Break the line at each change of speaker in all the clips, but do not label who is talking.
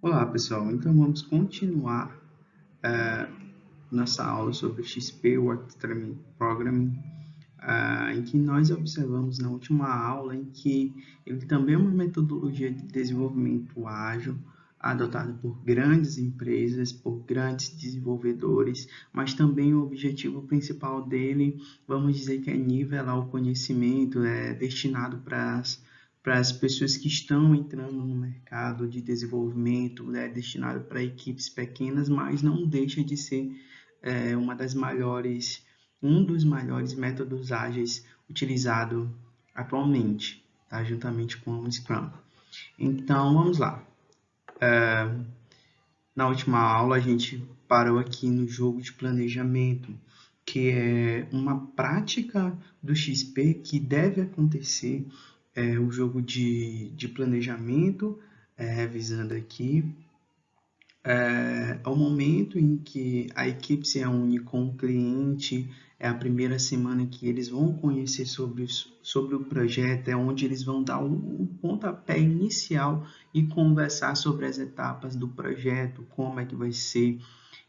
Olá, pessoal. Então, vamos continuar nossa aula sobre XP Work Programming, em que nós observamos na última aula em que ele também é uma metodologia de desenvolvimento ágil adotada por grandes empresas, por grandes desenvolvedores, mas também o objetivo principal dele, vamos dizer que é nivelar o conhecimento, é destinado para as pessoas que estão entrando no mercado de desenvolvimento, é destinado para equipes pequenas, mas não deixa de ser uma das maiores, um dos maiores métodos ágeis utilizado atualmente, tá? Juntamente com o Scrum. Então, vamos lá. Na última aula, a gente parou aqui no jogo de planejamento, que é uma prática do XP que deve acontecer, o jogo de planejamento, revisando aqui, é o momento em que a equipe se reúne com o cliente, é a primeira semana que eles vão conhecer sobre o projeto, é onde eles vão dar o pontapé inicial e conversar sobre as etapas do projeto, como é que vai ser,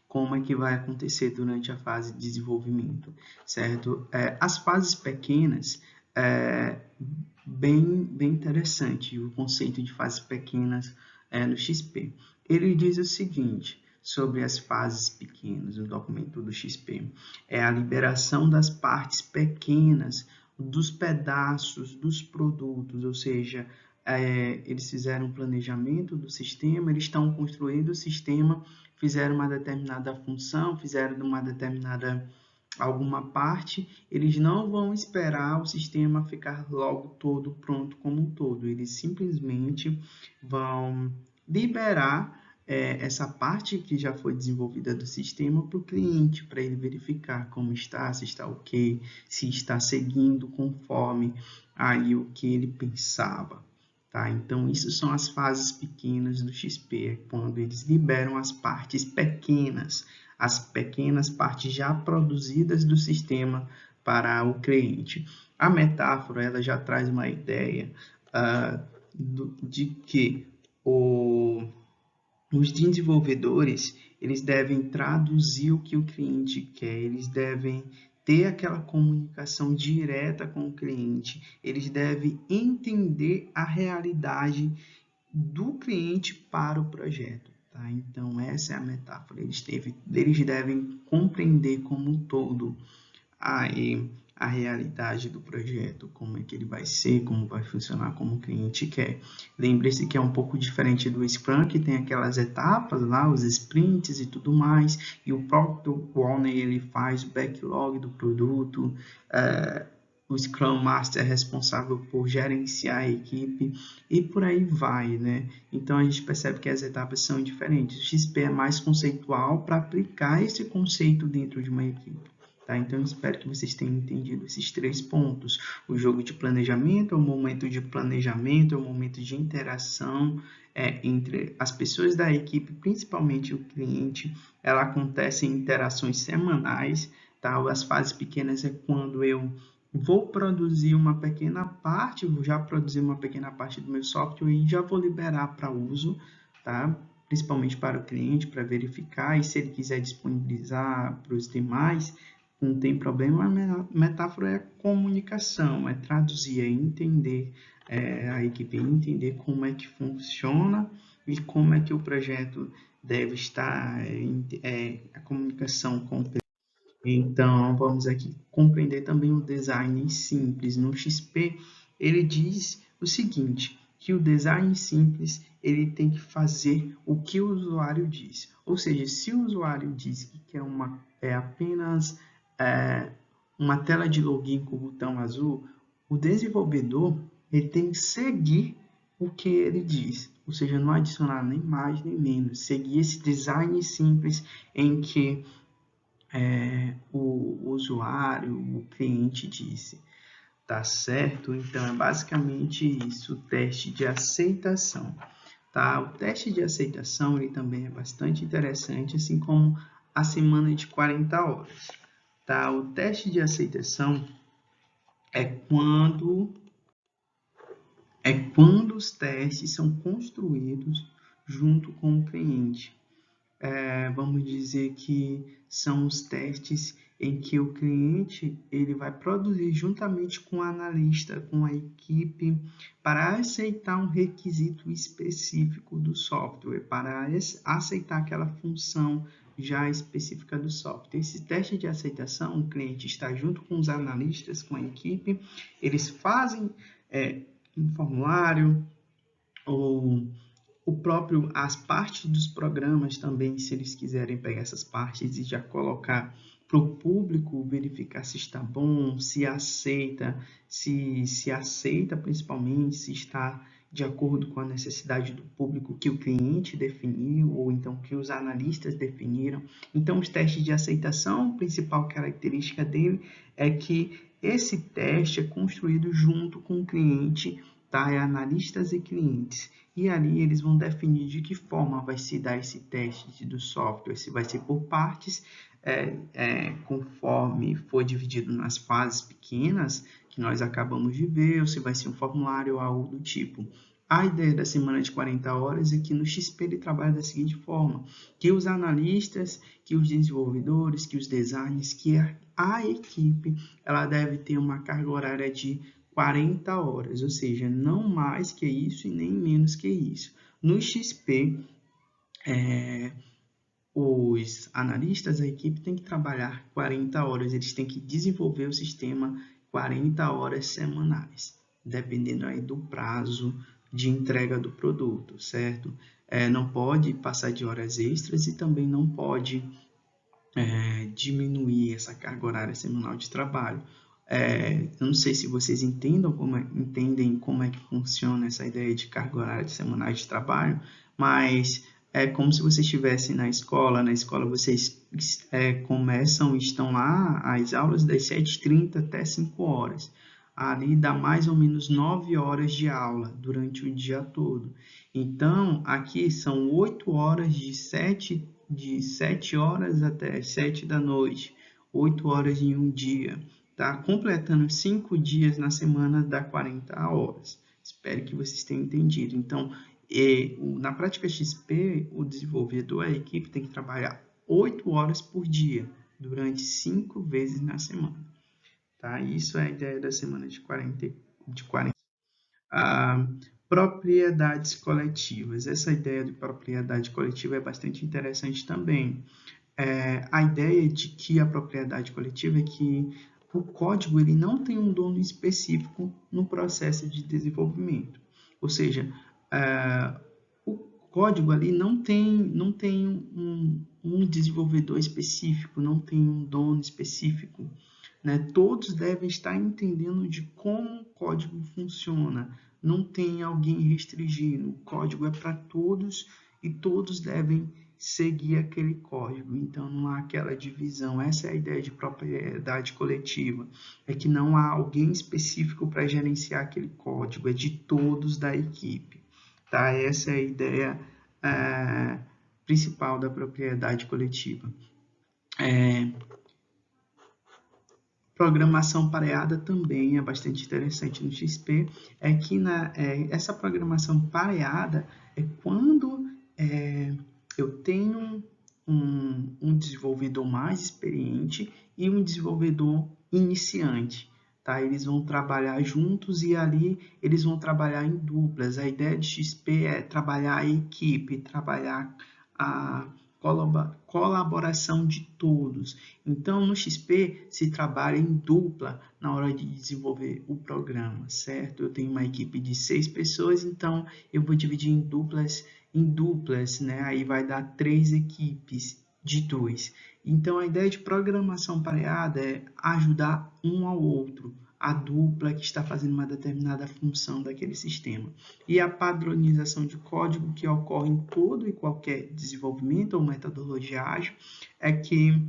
como é que vai acontecer durante a fase de desenvolvimento, certo? As fases pequenas, é bem interessante o conceito de fases pequenas no XP. Ele diz o seguinte sobre as fases pequenas no documento do XP: é a liberação das partes pequenas, dos pedaços, dos produtos, ou seja, eles fizeram um planejamento do sistema, eles estão construindo o sistema, fizeram uma determinada função, fizeram uma determinada alguma parte, eles não vão esperar o sistema ficar logo todo pronto como um todo, eles simplesmente vão liberar essa parte que já foi desenvolvida do sistema para o cliente, para ele verificar como está, se está ok, se está seguindo conforme aí o que ele pensava. Tá? Então, isso são as fases pequenas do XP, é quando eles liberam as pequenas partes já produzidas do sistema para o cliente. A metáfora ela já traz uma ideia de que os desenvolvedores eles devem traduzir o que o cliente quer, eles devem ter aquela comunicação direta com o cliente, eles devem entender a realidade do cliente para o projeto. Tá? Então, essa é a metáfora. Eles devem compreender como um todo a realidade do projeto, como é que ele vai ser, como vai funcionar, como o cliente quer. Lembre-se que é um pouco diferente do Scrum, que tem aquelas etapas lá, os sprints e tudo mais, e o próprio Owner ele faz o backlog do produto, o Scrum Master é responsável por gerenciar a equipe e por aí vai, né? Então a gente percebe que as etapas são diferentes. O XP é mais conceitual para aplicar esse conceito dentro de uma equipe. Tá? Então, espero que vocês tenham entendido esses 3 pontos. O jogo de planejamento é o momento de planejamento, é o momento de interação entre as pessoas da equipe, principalmente o cliente. Ela acontece em interações semanais. Tá? As fases pequenas é quando eu vou produzir uma pequena parte, vou já produzir uma pequena parte do meu software e já vou liberar para uso, tá? Principalmente para o cliente, para verificar, e se ele quiser disponibilizar para os demais, não tem problema. A metáfora é comunicação, é traduzir, é entender, a equipe entender como é que funciona e como é que o projeto deve estar, a comunicação com o cliente. Então, vamos aqui compreender também o design simples. No XP, ele diz o seguinte, que o design simples ele tem que fazer o que o usuário diz. Ou seja, se o usuário diz que quer apenas uma tela de login com o botão azul, o desenvolvedor ele tem que seguir o que ele diz. Ou seja, não adicionar nem mais nem menos. Seguir esse design simples em que o usuário, o cliente disse. Tá certo? Então, é basicamente isso, o teste de aceitação. Tá? O teste de aceitação ele também é bastante interessante, assim como a semana de 40 horas. Tá? O teste de aceitação é quando os testes são construídos junto com o cliente. Vamos dizer que são os testes em que o cliente ele vai produzir juntamente com o analista, com a equipe, para aceitar um requisito específico do software, para aceitar aquela função já específica do software. Esse teste de aceitação, o cliente está junto com os analistas, com a equipe, eles fazem um formulário ou as partes dos programas também, se eles quiserem pegar essas partes e já colocar para o público verificar se está bom, se aceita, se aceita principalmente, se está de acordo com a necessidade do público que o cliente definiu ou então que os analistas definiram. Então, os testes de aceitação, a principal característica dele é que esse teste é construído junto com o cliente, tá? É analistas e clientes. E ali eles vão definir de que forma vai se dar esse teste do software, se vai ser por partes, conforme foi dividido nas fases pequenas que nós acabamos de ver, ou se vai ser um formulário ou algo do tipo. A ideia da semana de 40 horas é que no XP ele trabalha da seguinte forma, que os analistas, que os desenvolvedores, que os designers, que a equipe, ela deve ter uma carga horária de 40 horas, ou seja, não mais que isso e nem menos que isso. No XP, os analistas, a equipe tem que trabalhar 40 horas, eles têm que desenvolver o sistema 40 horas semanais, dependendo aí do prazo de entrega do produto, certo? Não pode passar de horas extras e também não pode diminuir essa carga horária semanal de trabalho. Eu não sei se vocês entendem como é que funciona essa ideia de carga horária semanal de trabalho, mas é como se vocês estivessem na escola vocês estão lá, as aulas das 7h30 até 5 horas. Ali dá mais ou menos 9 horas de aula durante o dia todo. Então, aqui são 8 horas de 7 horas até 7 da noite, 8 horas em um dia, tá? Completando 5 dias na semana dá 40 horas. Espero que vocês tenham entendido. Então, na prática XP, o desenvolvedor, a equipe tem que trabalhar 8 horas por dia, durante 5 vezes na semana. Tá? Isso é a ideia da semana de 40. Propriedades coletivas. Essa ideia de propriedade coletiva é bastante interessante também. A ideia de que a propriedade coletiva é que o código ele não tem um dono específico no processo de desenvolvimento. Ou seja, o código ali não tem um desenvolvedor específico, não tem um dono específico. Né? Todos devem estar entendendo de como o código funciona. Não tem alguém restringindo. O código é para todos e todos devem seguir aquele código. Então, não há aquela divisão. Essa é a ideia de propriedade coletiva. É que não há alguém específico para gerenciar aquele código. É de todos da equipe. Tá? Essa é a ideia principal da propriedade coletiva. Programação pareada também é bastante interessante no XP, é que essa programação pareada é quando eu tenho um desenvolvedor mais experiente e um desenvolvedor iniciante. Tá? Eles vão trabalhar juntos e ali eles vão trabalhar em duplas. A ideia de XP é trabalhar a equipe, trabalhar a colaboração de todos. Então, no XP, se trabalha em dupla na hora de desenvolver o programa, certo? Eu tenho uma equipe de 6 pessoas, então eu vou dividir em duplas, né? Aí vai dar 3 equipes de 2. Então, a ideia de programação pareada é ajudar um ao outro, a dupla que está fazendo uma determinada função daquele sistema. E a padronização de código que ocorre em todo e qualquer desenvolvimento ou metodologia ágil é que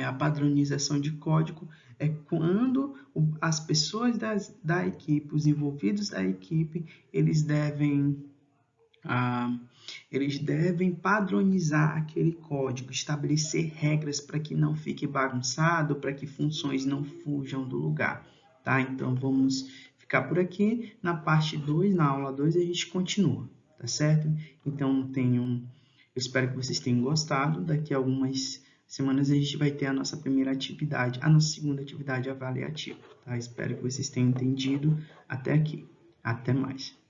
a padronização de código é quando as pessoas da equipe, os envolvidos da equipe, eles devem padronizar aquele código, estabelecer regras para que não fique bagunçado, para que funções não fujam do lugar. Tá? Então, vamos ficar por aqui. Na parte 2, na aula 2, a gente continua. tá certo? Então, eu espero que vocês tenham gostado. Daqui a algumas semanas a gente vai ter a nossa primeira atividade, a nossa segunda atividade avaliativa, tá? Espero que vocês tenham entendido até aqui. Até mais.